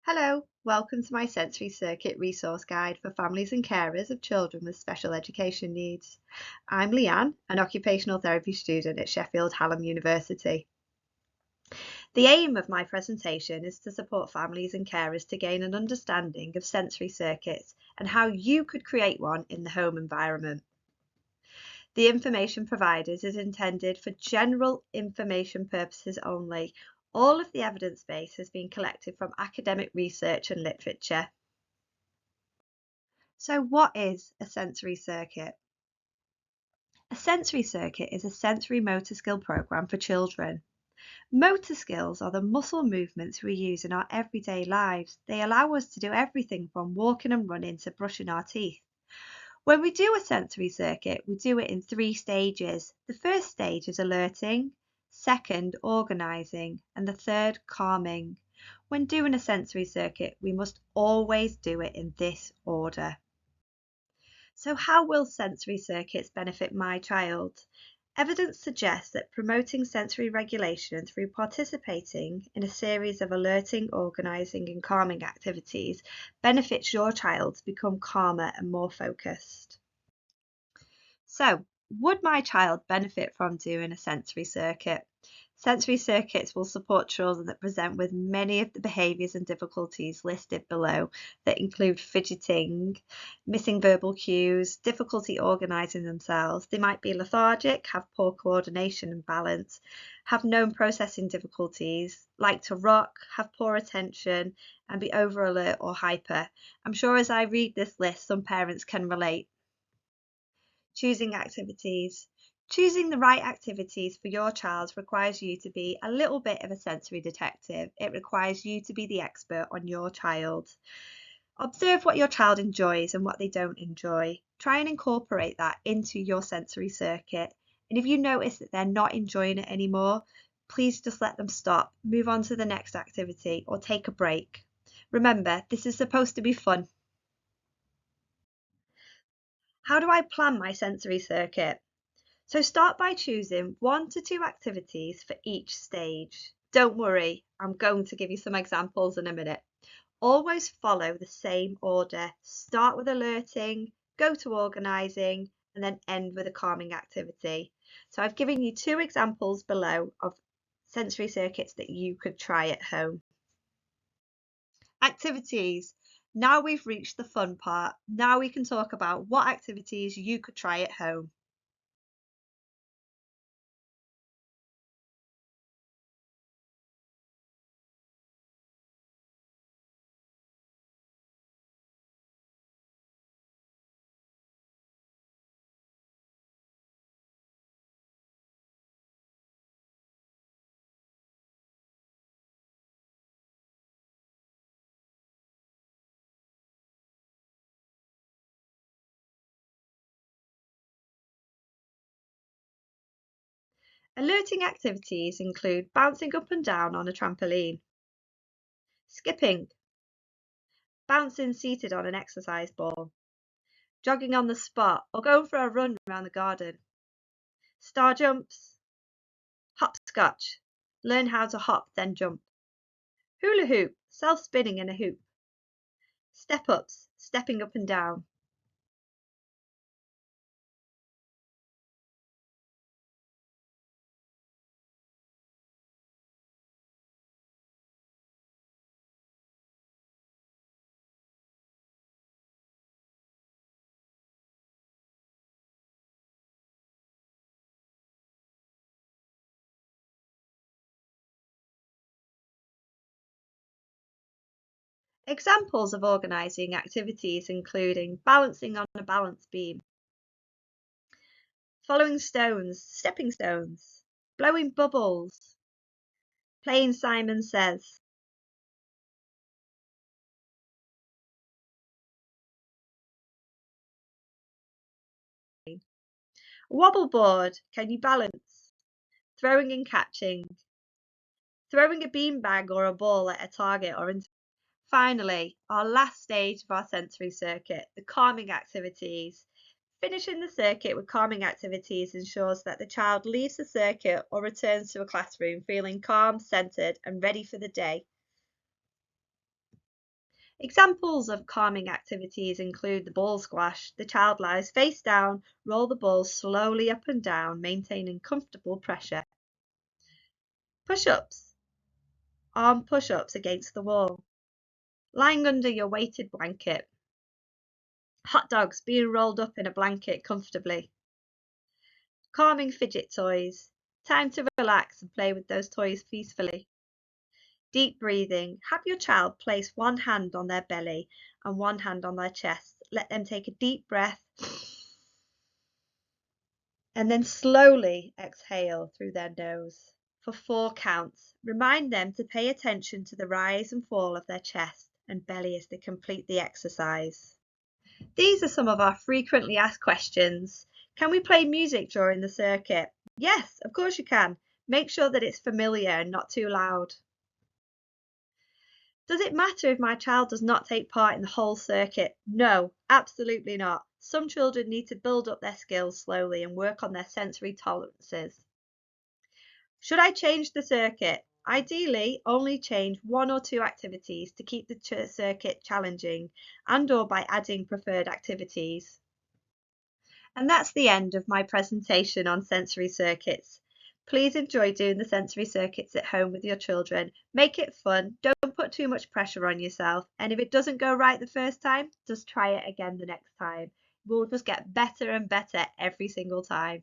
Hello, welcome to my sensory circuit resource guide for families and carers of children with special education needs. I'm Leanne, an occupational therapy student at Sheffield Hallam University. The aim of my presentation is to support families and carers to gain an understanding of sensory circuits and how you could create one in the home environment. The information provided is intended for general information purposes only. All of the evidence base has been collected from academic research and literature. So what is a sensory circuit? A sensory circuit is a sensory motor skill program for children. Motor skills are the muscle movements we use in our everyday lives. They allow us to do everything from walking and running to brushing our teeth. When we do a sensory circuit, we do it in 3 stages. The first stage is alerting, second, organising, and the third, calming. When doing a sensory circuit, we must always do it in this order. So how will sensory circuits benefit my child? Evidence suggests that promoting sensory regulation through participating in a series of alerting, organising and calming activities benefits your child to become calmer and more focused. So, would my child benefit from doing a sensory circuit? Sensory circuits will support children that present with many of the behaviours and difficulties listed below that include fidgeting, missing verbal cues, difficulty organising themselves. They might be lethargic, have poor coordination and balance, have known processing difficulties, like to rock, have poor attention and be over alert or hyper. I'm sure as I read this list, some parents can relate. Choosing activities. Choosing the right activities for your child requires you to be a little bit of a sensory detective. It requires you to be the expert on your child. Observe what your child enjoys and what they don't enjoy. Try and incorporate that into your sensory circuit. And if you notice that they're not enjoying it anymore, please just let them stop, move on to the next activity, or take a break. Remember, this is supposed to be fun. How do I plan my sensory circuit? So start by choosing 1 to 2 activities for each stage. Don't worry, I'm going to give you some examples in a minute. Always follow the same order. Start with alerting, go to organising, and then end with a calming activity. So I've given you 2 examples below of sensory circuits that you could try at home. Activities. Now we've reached the fun part. Now we can talk about what activities you could try at home. Alerting activities include bouncing up and down on a trampoline, skipping, bouncing seated on an exercise ball, jogging on the spot or going for a run around the garden, star jumps, hopscotch, learn how to hop then jump, hula hoop, self-spinning in a hoop, step ups, stepping up and down. Examples of organising activities including balancing on a balance beam, following stones, stepping stones, blowing bubbles, playing Simon Says. Wobble board, can you balance? Throwing and catching, throwing a beanbag or a ball at a target or into. Finally, our last stage of our sensory circuit, the calming activities. Finishing the circuit with calming activities ensures that the child leaves the circuit or returns to a classroom feeling calm, centred and ready for the day. Examples of calming activities include the ball squash. The child lies face down, roll the ball slowly up and down, maintaining comfortable pressure. Push-ups. Arm push-ups against the wall. Lying under your weighted blanket. Hot dogs being rolled up in a blanket comfortably. Calming fidget toys. Time to relax and play with those toys peacefully. Deep breathing. Have your child place one hand on their belly and one hand on their chest. Let them take a deep breath and then slowly exhale through their nose for 4 counts. Remind them to pay attention to the rise and fall of their chest and belly as they complete the exercise. These are some of our frequently asked questions. Can we play music during the circuit? Yes, of course you can. Make sure that it's familiar and not too loud. Does it matter if my child does not take part in the whole circuit? No, absolutely not. Some children need to build up their skills slowly and work on their sensory tolerances. Should I change the circuit? Ideally, only change 1 or 2 activities to keep the circuit challenging and/or by adding preferred activities. And that's the end of my presentation on sensory circuits. Please enjoy doing the sensory circuits at home with your children. Make it fun. Don't put too much pressure on yourself. And if it doesn't go right the first time, just try it again the next time. We'll just get better and better every single time.